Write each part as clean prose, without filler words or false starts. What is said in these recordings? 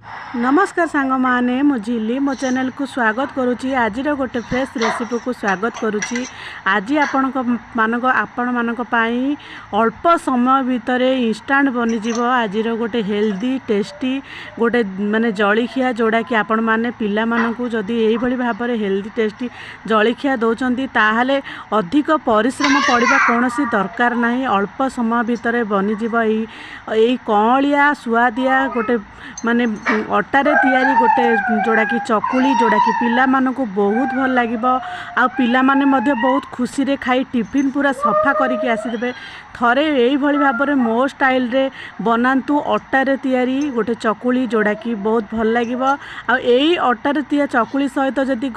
नमस्कार सांग माने मो झिली मो चैनल को स्वागत करुच्ची। आज गोटे फ्रेश रेसिपी को स्वागत करुच्ची। आज आपण मानक पाई अल्प समय भितर इंस्टांट बनीजिव आज गोटे हेल्दी टेस्टी गोटे माने जलखिया जोड़ा कि आपण माने पिला मानकु जदि एही भली भाव हेल्दी टेस्टी जलखिया दौरान ताहले अधिक परिश्रम पड़वा कौन दरकार नहीं। अल्प समय भितर बनीजिव यही कौलिया सुआदिया गोटे माने अटारे तैयारी गोटे जोड़ा कि चकुली जोड़ा कि पिला मानकु बहुत भल लागिब। आ पिला माने मध्य बहुत खुशी रे खाई टिफिन पूरा सफा करके आसीदेबे। थरे यही भली भाव मो स्टाइल रे बनातु अटारे तैयारी गोटे चकुली जोड़ा कि बहुत भल लागिब। आ यही अटारे तैयारी चकुली सहित जदि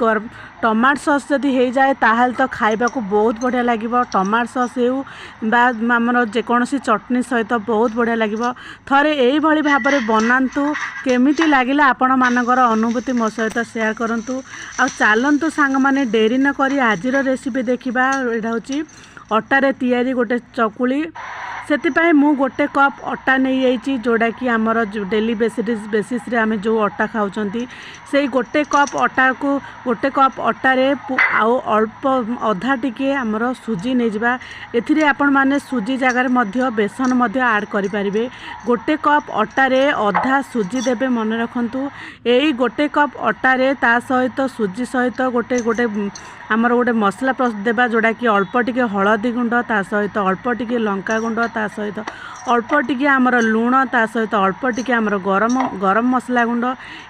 टमाट सॉस जदि हो जाए ताहले तो खाइबा को बहुत बढ़िया लागिब। टमाट सॉस हेउ बा आमर जेकोसी चटनी सहित बहुत बढ़िया लागिब। थरे यही भली भाव बनातु केमिति लागिला आपण मानकर अनुभूति मो सहित शेयर करंतु। आ चलतु सांग माने डेरी न करी आजिर रेसिपी देखिबा। एटा होची अटारे तैयारी गोटे चकुली। से मु गोटे कप अटा नहीं जाइए जोड़ा कि आमर डेली बेसिस रे आमे जो अटा खाऊँगी से गोटे कप अटा को गोटे कप अटारे आउ अल्प अधा टिके आमर सुजी नहीं जावा। एथिरे आपण माने सुजी जगार मध्य बेसन मध्य ऐड करि परिबे। गोटे कप अटारे अधा सुजी देबे मन रखंतु। एई गोटे कप अटारे ता सहित सुजी सहित गोटे गोटे आमर गोटे मसला देबा जोड़ा कि अल्प टिके हलदी गुंड ता सहित अल्प टिके लंका गुंड ता सहित अल्प टिके आमर लुण ता सहित अल्प टिके आमर गरम मसला गुंड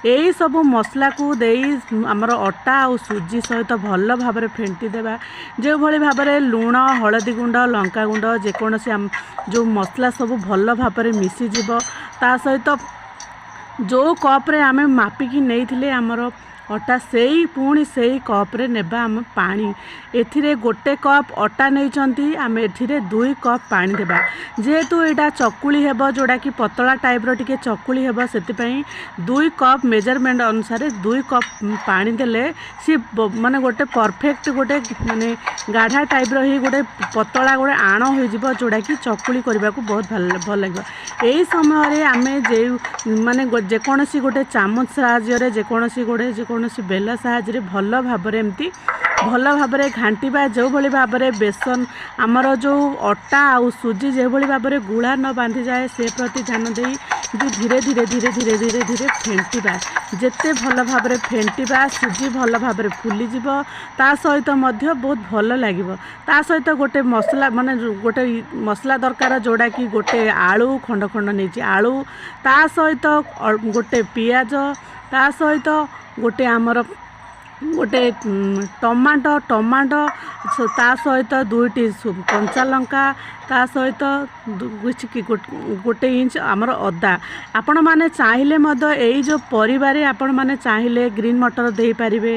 यही सब मसला को देई आमर अटा आ सुजी सहित भल भाव फेंटी देबा। जो भली भाव लुण हलदी गुंड लंका गुंड जेकोसी जो मसला सब भल भाव मिसी जिवो। ता सहित जो कप रे आमे मापिकी नहीं आमर अटा सेई पुणी सेई कप रे नेबा आम पानी। एथिरे गोटे कप अटा नहीं आम एथिरे 2 कप पानी देबा। जेहेतु एटा चकुली हेबो जोड़ा कि पतला टाइप रो टिके चकुली हेबो सेतिपई 2 कप मेजरमेंट अनुसार 2 कप पानी देले सी माने गोटे परफेक्ट गोटे माने गाढ़ा टाइप रो ही गोटे पतला गोटे आण हो जिवो जोड़ा कि चकुली करबा को बहुत भल लागिबो। एही समय रे आमे जे माने जेकोसी गोटे चामच साहाय्य रे जेकोसी बेल साहाय्य भल भाव एमती भल भाव घांटा। जो भली भाव बेसन आमर जो अटा आउ सुजी जो भली भाव गुड़ा न बांधि जाए से प्रति ध्यान दे धीरे धीरे धीरे धीरे धीरे धीरे फेंटा। जिते भल भाव फेंटा सुजी भल भाव फुलीज ता सहित मध्य बहुत भल लगे। ता सहित गोटे मसला माने गोटे मसला दरकार जोड़ा कि गोटे आलू खंड खंड नहीं आलू ता सहित गोटे पियाज ता सहित गोटे आमर गोटे टमाटो ता सहित 2टी कंचा लंका ता सहित गोटे इंच आमर अदा। आपण माने चाहिए यही जो परिवार आपण माने चाहिए ग्रीन मटर दे पारिबे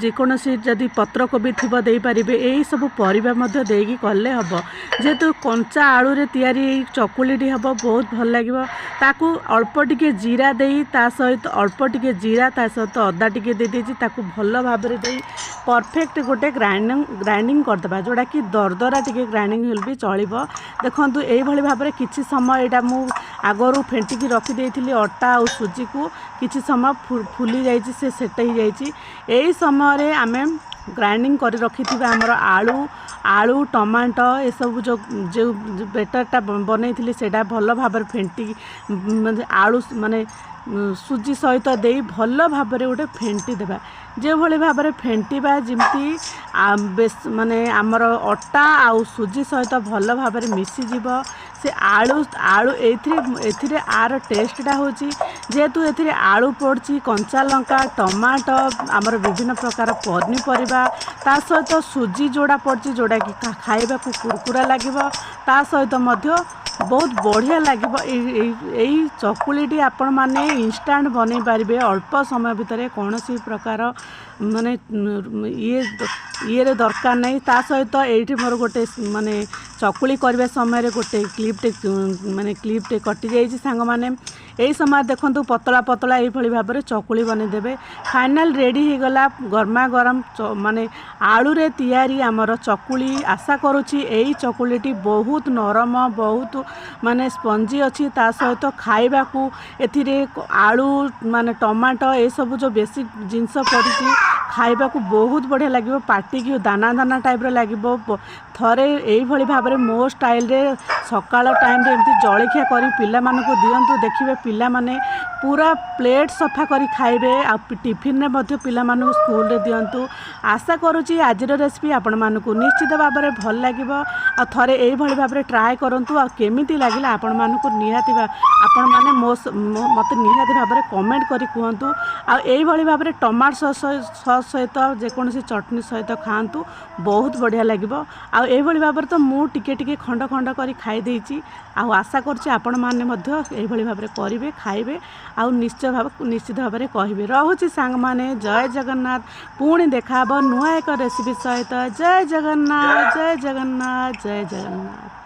जेकोसी जदि पत्र कोबी थिबो दे पारिबे। यही सब परिबा मध्य देकी कले हबो। जेहेतु कंचा आलू रे तैयारी चकुलीटी हबो बहुत भल लागिबो। ताकू अल्प टिके जीरा देई ता सहित अल्प टिके जीरा ता सहित अदा टिके दे देछि ताकू भल भाव रे देई परफेक्ट गोटे ग्राइंडिंग करदेबा जोड़ा कि दरदरा टिके ग्राइंडिंग होल भी चलिबो। देखंतु एही भली भाव रे किछि समय एटा मु आगरु फेंटिकी रखी देइथिली अटा आ सुजी को किछि समय फुली जाइछि से सेट ही जाइछि। एही समय रे आमे ग्राइंडिंग कर रखिथिबा हमर आलू टमाटो ए सब जो बेटरटा बनैथिली सेटा भल भाव फेंटी आलू माने सुजी सहित दे भल भाव गोटे फेंटी देबा। जो भली भाव फेंटिबा जिमती माने आमर अटा आउ सुजी सहित भल भाव मिसी जिवो। से आलू एथिरे आर टेस्टटा होची जेहेतु एथिरे आलू पड़ची कंचा लंका टमाटो आमर विभिन्न प्रकार पनीपरिबा ता सहित सुजी जोड़ा पड़ची जोड़ा कि खाइबा को कुरकुरा लागिबो। ता सहित मध्य बहुत बढ़िया लगे। यही चकुलीटी आपण माने इंस्टांट बनै पारिबे अल्प समय भितर कौन सी प्रकार माने ये दरकार नहीं। ता सहित एठी मोर गोटे माने चकुली करबे समय रे गोटे क्लिपटे कटि जाइछि सांग माने। यही समय देखंतु पतला पतला यही भाव में चकुली बनेदेवे। फाइनाल रेडी हो गला गरमा गरम माने आलू रे तैयारी आमर चकुली। आशा करुँची यही चकुलीटी बहुत नरम बहुत माने स्पंजी अच्छी ता सहित खाइबा को एथिरे आलू माने टमाटो ये सब जो बेसिक जिनस पड़ी खाइबा को बहुत बढ़िया लगे। पार्टी की दाना दाना टाइप लगे। थरे यही भाव में मो स्टाइल रे सकाल टाइम रे एमती जलखिया करी पिला मानकु दियंतु। देखिए पिला माने पूरा प्लेट सफा करी खाइबे आ टिफिन रे मध्य पिला मानकु स्कूल रे दियंतु। आशा करुँची आज रेसिपी आपण मानकु निश्चित भाव में भल लगे। आ थरे यही भाव में ट्राए करंतु। आ केमिति लागिला आपण मानकु निहाती आपण माने मते निहाती भाव में कमेंट करी कहतु। आ यही भाव में टमाटो सॉस सहित जेकोसी चटनी सहित खातु बहुत बढ़िया लगे। यही भाव में तो मु टिके खंड खंड करी खाई देछि। आशा करछि आपण माने मध्य यही भाव में करेंगे खाइबे। आ निश्चित भाव में कहिबे। रहुछि सांग माने जय जगन्नाथ। पुणी देखा नुआ एक रेसिपी सहित। जय जगन्नाथ जय जगन्नाथ जय जगन्नाथ।